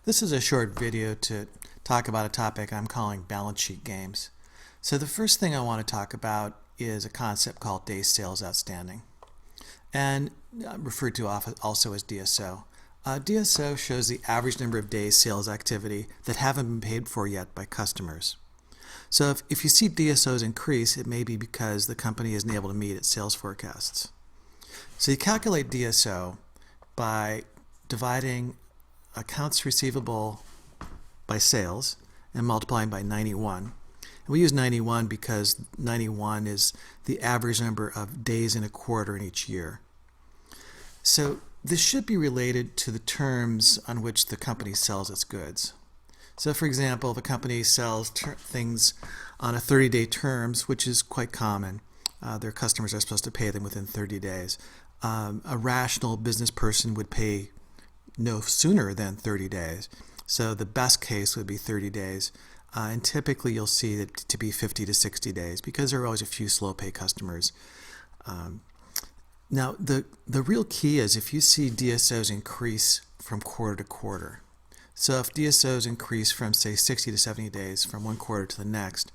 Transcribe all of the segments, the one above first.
This is a short video to talk about a topic I'm calling balance sheet games. So the first thing I want to talk about is a concept called Days Sales Outstanding, and referred to also as DSO. DSO shows the average number of days sales activity that haven't been paid for yet by customers. So if you see DSOs increase, it may be because the company isn't able to meet its sales forecasts. So you calculate DSO by dividing accounts receivable by sales and multiplying by 91. And we use 91 because 91 is the average number of days in a quarter in each year. So this should be related to the terms on which the company sells its goods. So for example, if a company sells things on a 30-day terms, which is quite common, their customers are supposed to pay them within 30 days. A rational business person would pay no sooner than 30 days. So the best case would be 30 days. And typically you'll see it to be 50 to 60 days because there are always a few slow pay customers. Now the real key is if you see DSOs increase from quarter to quarter. So if DSOs increase from say 60 to 70 days from one quarter to the next,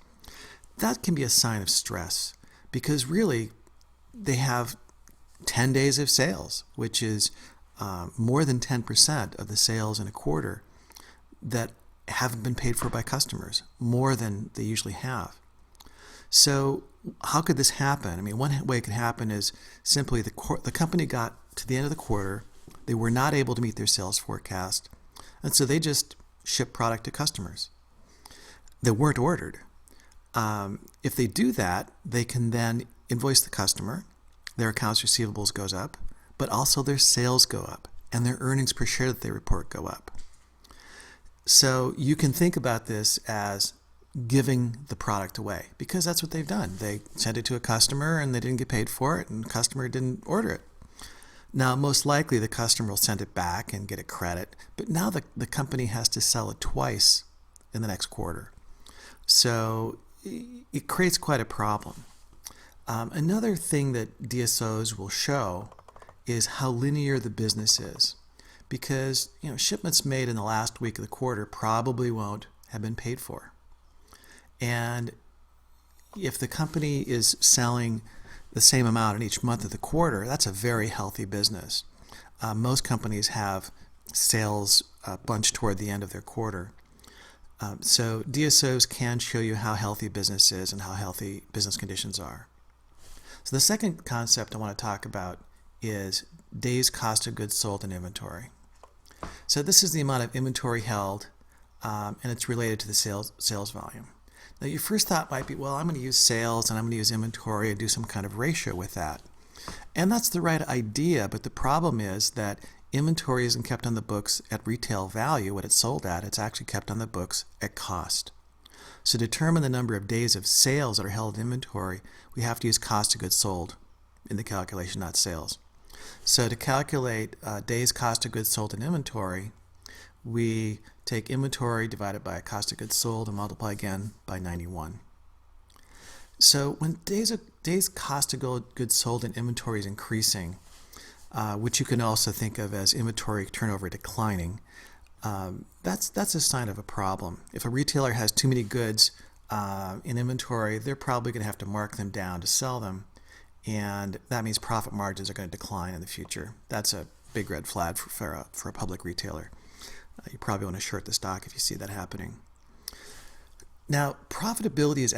that can be a sign of stress because really they have 10 days of sales, which is more than 10% of the sales in a quarter that haven't been paid for by customers, more than they usually have. So how could this happen? I mean, one way it could happen is simply the company got to the end of the quarter, they were not able to meet their sales forecast, and so they just shipped product to customers that weren't ordered. If they do that, they can then invoice the customer, their accounts receivables goes up, but also their sales go up and their earnings per share that they report go up. So you can think about this as giving the product away because that's what they've done. They sent it to a customer and they didn't get paid for it and the customer didn't order it. Now, most likely the customer will send it back and get a credit, but now the company has to sell it twice in the next quarter. So it creates quite a problem. Another thing that DSOs will show is how linear the business is, because shipments made in the last week of the quarter probably won't have been paid for. And if the company is selling the same amount in each month of the quarter, that's a very healthy business. Most companies have sales bunched toward the end of their quarter. So DSOs can show you how healthy business is and how healthy business conditions are. So the second concept I want to talk about is days cost of goods sold and inventory. So this is the amount of inventory held, and it's related to the sales volume. Now your first thought might be, well, I'm going to use sales and I'm going to use inventory and do some kind of ratio with that. And that's the right idea, but the problem is that inventory isn't kept on the books at retail value, what it's sold at, it's actually kept on the books at cost. So to determine the number of days of sales that are held in inventory, we have to use cost of goods sold in the calculation, not sales. So to calculate days cost of goods sold in inventory, we take inventory divided by cost of goods sold and multiply again by 91. So when days cost of goods sold in inventory is increasing, which you can also think of as inventory turnover declining, that's a sign of a problem. If a retailer has too many goods in inventory, they're probably going to have to mark them down to sell them, and that means profit margins are going to decline in the future. That's a big red flag for a public retailer. You probably want to short the stock if you see that happening. Now, profitability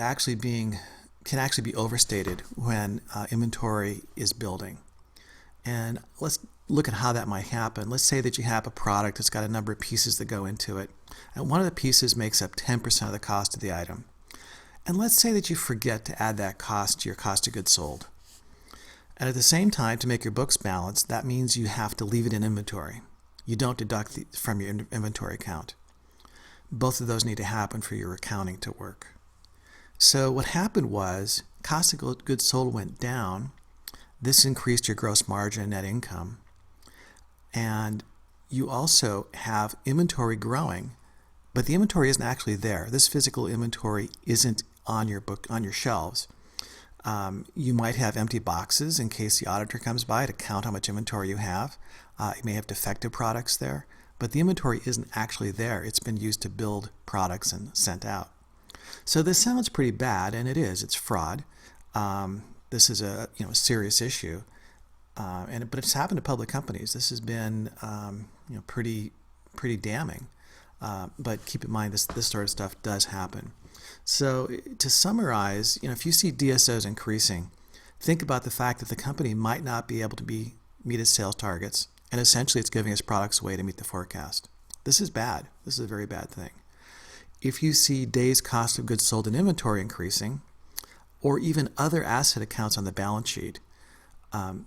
can actually be overstated when inventory is building. And let's look at how that might happen. Let's say that you have a product that's got a number of pieces that go into it, and one of the pieces makes up 10% of the cost of the item. And let's say that you forget to add that cost to your cost of goods sold. And at the same time, to make your books balance, that means you have to leave it in inventory. You don't deduct from your inventory account. Both of those need to happen for your accounting to work. So what happened was cost of goods sold went down. This increased your gross margin and net income. And you also have inventory growing, but the inventory isn't actually there. This physical inventory isn't on your shelves. You might have empty boxes in case the auditor comes by to count how much inventory you have. You may have defective products there, but the inventory isn't actually there. It's been used to build products and sent out. So this sounds pretty bad, and it is. It's fraud. This is a serious issue, but it's happened to public companies. This has been pretty damning. But keep in mind, this sort of stuff does happen. So to summarize, if you see DSOs increasing, think about the fact that the company might not be able to meet its sales targets, and essentially it's giving its products away to meet the forecast. This is bad. This is a very bad thing. If you see days cost of goods sold and inventory increasing, or even other asset accounts on the balance sheet,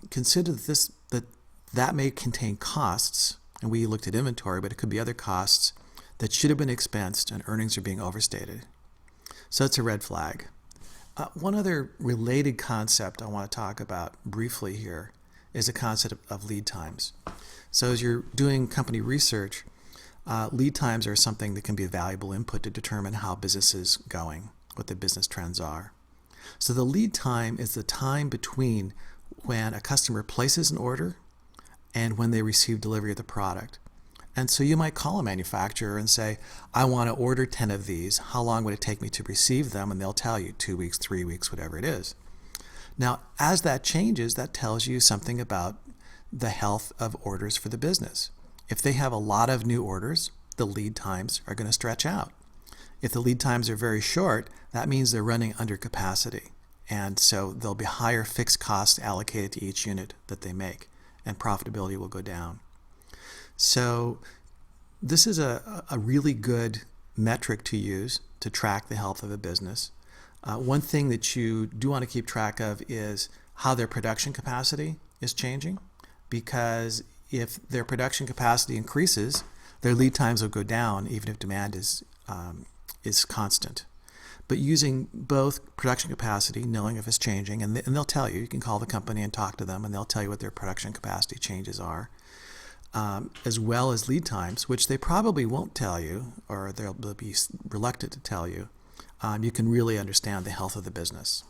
consider that may contain costs, and we looked at inventory, but it could be other costs that should have been expensed and earnings are being overstated. So it's a red flag. One other related concept I want to talk about briefly here is the concept of lead times. So as you're doing company research, lead times are something that can be a valuable input to determine how business is going, what the business trends are. So the lead time is the time between when a customer places an order and when they receive delivery of the product. And so you might call a manufacturer and say, I want to order 10 of these. How long would it take me to receive them? And they'll tell you 2 weeks, 3 weeks, whatever it is. Now, as that changes, that tells you something about the health of orders for the business. If they have a lot of new orders, the lead times are going to stretch out. If the lead times are very short, that means they're running under capacity. And so there'll be higher fixed costs allocated to each unit that they make, and profitability will go down. So this is a really good metric to use to track the health of a business. One thing that you do want to keep track of is how their production capacity is changing, because if their production capacity increases, their lead times will go down even if demand is constant. But using both production capacity, knowing if it's changing, and they'll tell you, you can call the company and talk to them and they'll tell you what their production capacity changes are, as well as lead times, which they probably won't tell you, or they'll be reluctant to tell you, you can really understand the health of the business.